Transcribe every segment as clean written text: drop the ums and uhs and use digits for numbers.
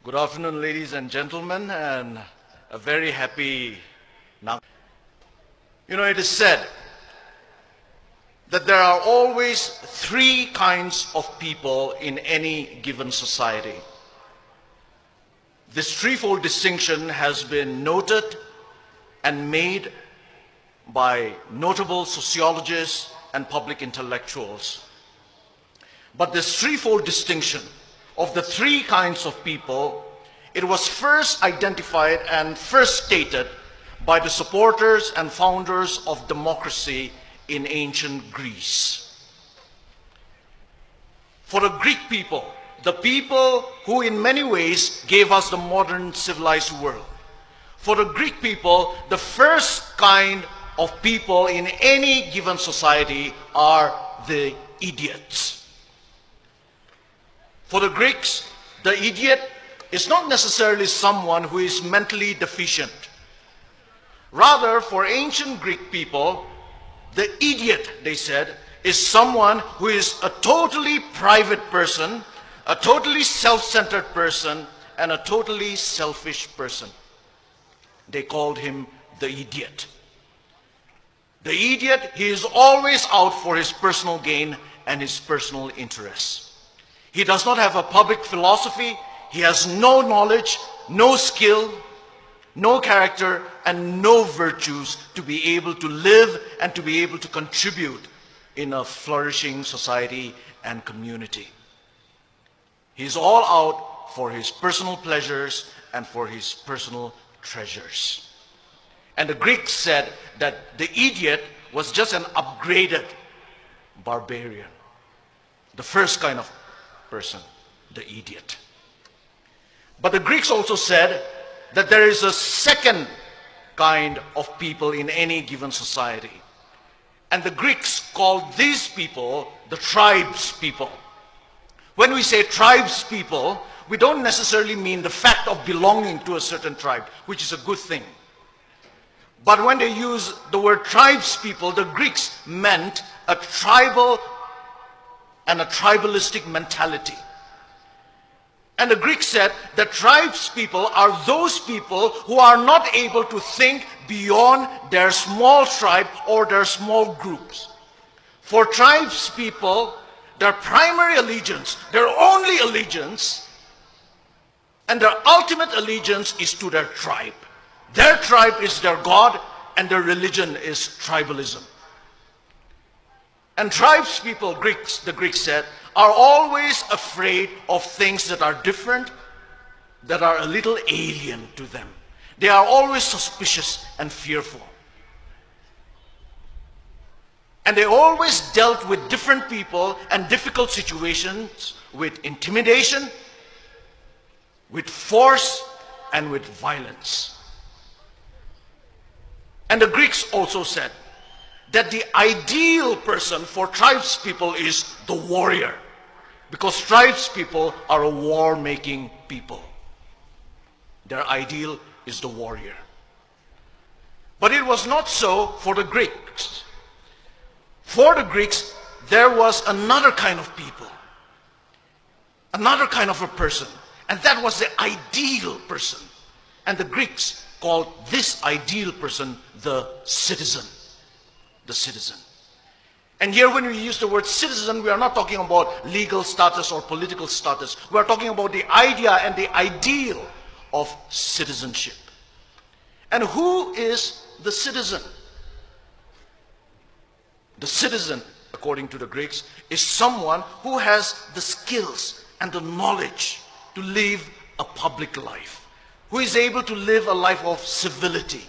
Good afternoon, ladies and gentlemen, and a very happy now. It is said that there are always three kinds of people in any given society. This threefold distinction has been noted and made by notable sociologists and public intellectuals. But this threefold distinction of the three kinds of people, it was first identified and first stated by the supporters and founders of democracy in ancient Greece. For the Greek people, the people who in many ways gave us the modern civilized world, for the Greek people, the first kind of people in any given society are the idiots. For the Greeks, the idiot is not necessarily someone who is mentally deficient. Rather, for ancient Greek people, the idiot, they said, is someone who is a totally private person, a totally self-centered person, and a totally selfish person. They called him the idiot. The idiot, he is always out for his personal gain and his personal interests. He does not have a public philosophy. He has no knowledge, no skill, no character, and no virtues to be able to live and to be able to contribute in a flourishing society and community. He's all out for his personal pleasures and for his personal treasures. And the Greeks said that the idiot was just an upgraded barbarian, the first kind of person, the idiot. But the Greeks also said that there is a second kind of people in any given society. And the Greeks called these people the tribes people. When we say tribes people, we don't necessarily mean the fact of belonging to a certain tribe, which is a good thing. But when they use the word tribes people, the Greeks meant a tribal and a tribalistic mentality. And the Greeks said that tribes people are those people who are not able to think beyond their small tribe or their small groups. For tribes people, their primary allegiance, their only allegiance, and their ultimate allegiance is to their tribe. Their tribe is their God, and their religion is tribalism. And tribes people, the Greeks said, are always afraid of things that are different, that are a little alien to them. They are always suspicious and fearful. And they always dealt with different people and difficult situations with intimidation, with force, and with violence. And the Greeks also said that the ideal person for tribes people is the warrior, because tribes people are a war-making people. Their ideal is the warrior. But it was not so for the Greeks. For the Greeks, there was another kind of people, another kind of a person, and that was the ideal person. And the Greeks called this ideal person the citizen. The citizen. And here when we use the word citizen, we are not talking about legal status or political status. We are talking about the idea and the ideal of citizenship. And who is the citizen? The citizen, according to the Greeks, is someone who has the skills and the knowledge to live a public life, who is able to live a life of civility.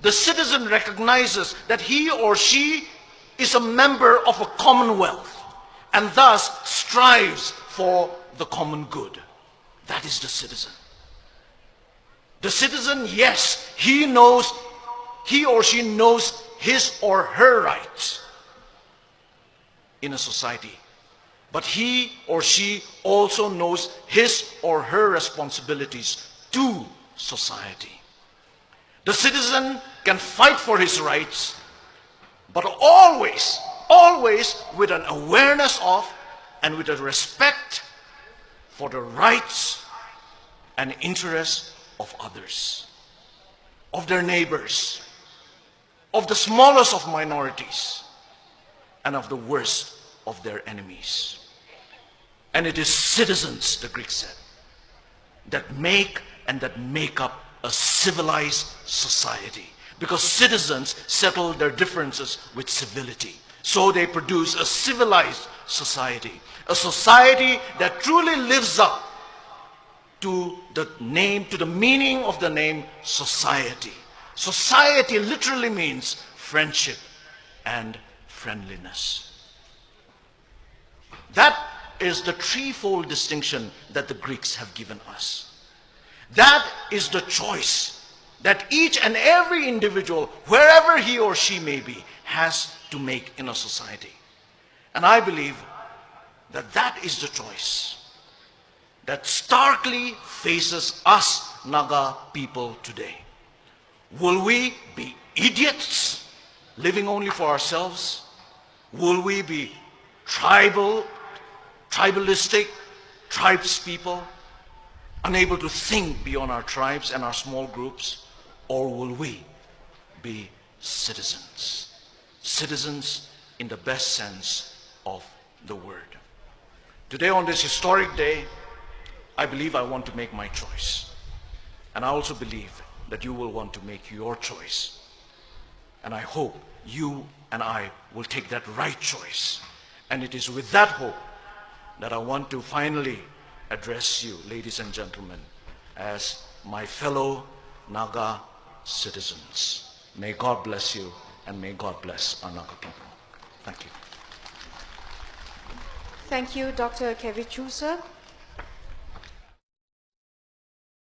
The citizen recognizes that he or she is a member of a commonwealth and thus strives for the common good. That is the citizen. The citizen, yes, he or she knows his or her rights in a society. But he or she also knows his or her responsibilities to society. The citizen can fight for his rights, but always with an awareness of and with a respect for the rights and interests of others, of their neighbors, of the smallest of minorities, and of the worst of their enemies. And it is citizens, the Greeks said, that make up a civilized society. Because citizens settle their differences with civility. So they produce a civilized society. A society that truly lives up to the meaning of the name society. Society literally means friendship and friendliness. That is the threefold distinction that the Greeks have given us. That is the choice that each and every individual, wherever he or she may be, has to make in a society. And I believe that that is the choice that starkly faces us Naga people today. Will we be idiots living only for ourselves? Will we be tribalistic tribespeople, unable to think beyond our tribes and our small groups? Or will we be citizens? Citizens in the best sense of the word. Today, on this historic day, I believe I want to make my choice. And I also believe that you will want to make your choice. And I hope you and I will take that right choice. And it is with that hope that I want to finally address you, ladies and gentlemen, as my fellow Naga citizens. May God bless you, and may God bless our Naga people. Thank you. Thank you, Dr. Kevichusa.